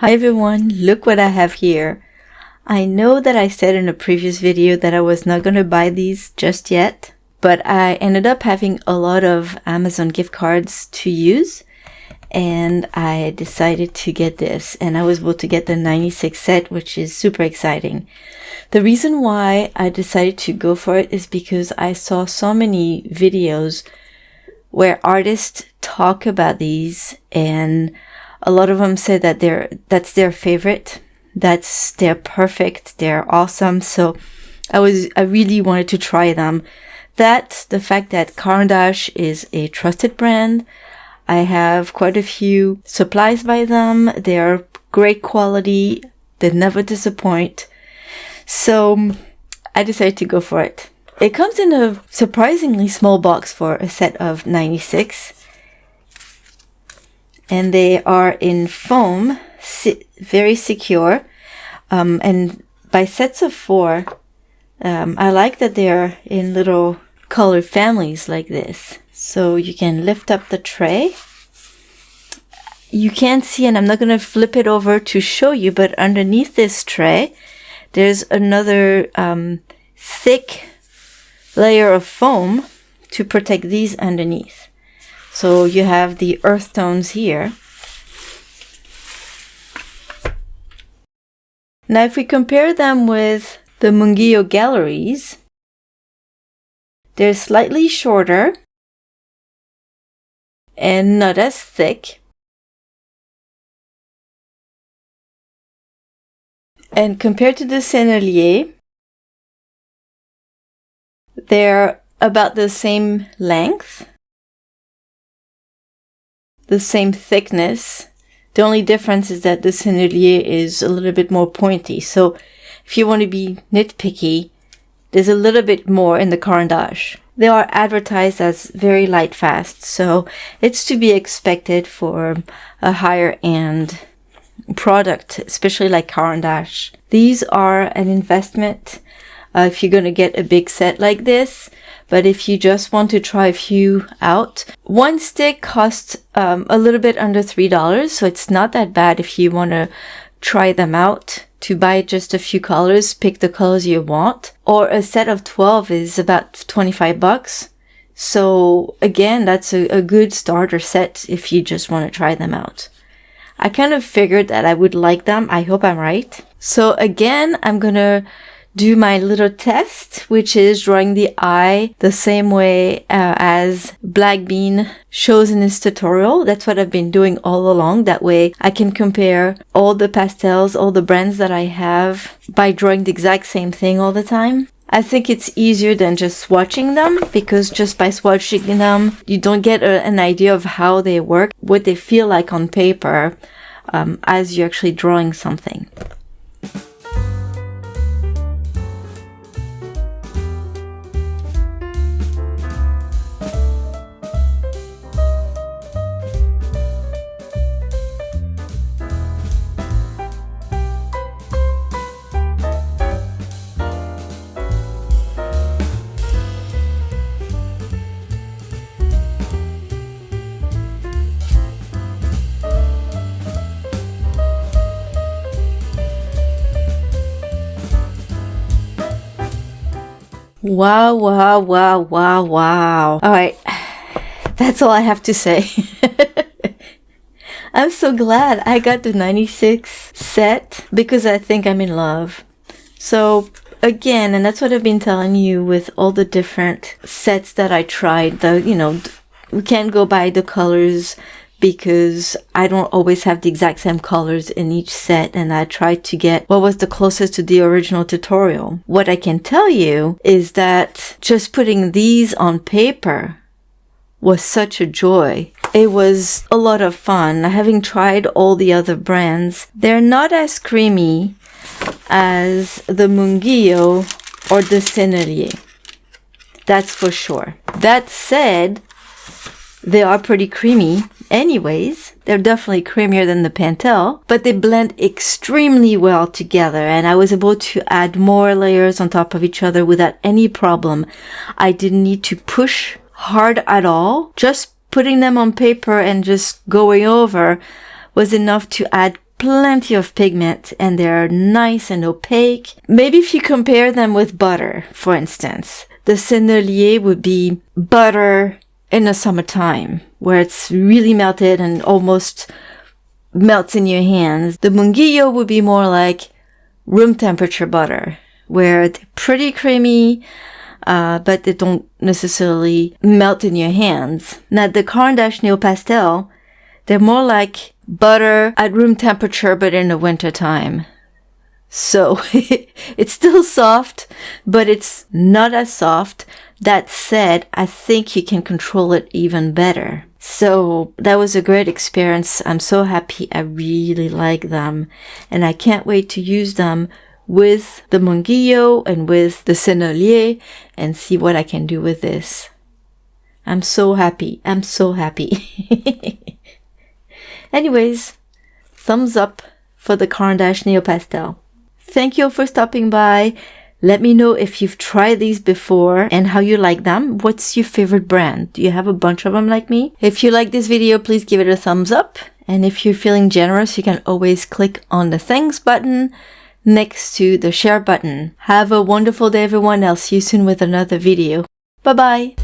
Hi everyone, look what I have here. I know that I said in a previous video that I was not going to buy these just yet, but I ended up having a lot of Amazon gift cards to use, and I decided to get this, and I was able to get the 96 set, which is super exciting. The reason why I decided to go for it is because I saw so many videos where artists talk about these, and a lot of them said that that's their favorite, they're perfect, they're awesome. So I really wanted to try them. The fact that Caran is a trusted brand. I have quite a few supplies by them. They're great quality. They never disappoint. So I decided to go for it. It comes in a surprisingly small box for a set of 96. And they are in foam, very secure. And by sets of 4, I like that they're in little color families like this. So you can lift up the tray. You can't see, and I'm not going to flip it over to show you, but underneath this tray, there's another thick layer of foam to protect these underneath. So you have the earth tones here. Now if we compare them with the Mungillo galleries, they're slightly shorter and not as thick. And compared to the Sennelier, they're about the same length, the same thickness. The only difference is that the Sennelier is a little bit more pointy. So if you want to be nitpicky, there's a little bit more in the Caran. They are advertised as very light fast, so it's to be expected for a higher end product, especially like Caran. These are an investment if you're going to get a big set like this. But if you just want to try a few out, one stick costs a little bit under $3, so it's not that bad if you want to try them out. To buy just a few colors, pick the colors you want. Or a set of 12 is about 25 bucks. So again, that's a good starter set if you just want to try them out. I kind of figured that I would like them. I hope I'm right. So again, I'm going to do my little test, which is drawing the eye the same way as Black Bean shows in his tutorial. That's what I've been doing all along. That way I can compare all the pastels, all the brands that I have by drawing the exact same thing all the time. I think it's easier than just swatching them, because just by swatching them, you don't get an idea of how they work, what they feel like on paper as you're actually drawing something. Wow, wow, wow, wow, wow. All right, that's all I have to say. I'm so glad I got the 96 set because I think I'm in love. So again, and that's what I've been telling you with all the different sets that I tried. We can't go by the colors because I don't always have the exact same colors in each set, and I tried to get what was the closest to the original tutorial. What I can tell you is that just putting these on paper was such a joy. It was a lot of fun. Having tried all the other brands, they're not as creamy as the Mungillo or the Sennelier. That's for sure. That said, they are pretty creamy anyways. They're definitely creamier than the Pastels, but they blend extremely well together, and I was able to add more layers on top of each other without any problem. I didn't need to push hard at all. Just putting them on paper and just going over was enough to add plenty of pigment and they're nice and opaque. Maybe if you compare them with butter, for instance, the Sennelier would be butter in the summertime, where it's really melted and almost melts in your hands. The Munguillo would be more like room temperature butter, where they're pretty creamy, but they don't necessarily melt in your hands. Now, the Caran d'Ache Neopastel, they're more like butter at room temperature, but in the winter time. So it's still soft, but it's not as soft. That said, I think you can control it even better. So that was a great experience. I'm so happy. I really like them. And I can't wait to use them with the Munguillo and with the Sennelier and see what I can do with this. I'm so happy. I'm so happy. Anyways, thumbs up for the Caran d'Ache Neopastel. Thank you all for stopping by. Let me know if you've tried these before and how you like them. What's your favorite brand? Do you have a bunch of them like me? If you like this video, please give it a thumbs up. And if you're feeling generous, you can always click on the thanks button next to the share button. Have a wonderful day, everyone. I'll see you soon with another video. Bye-bye.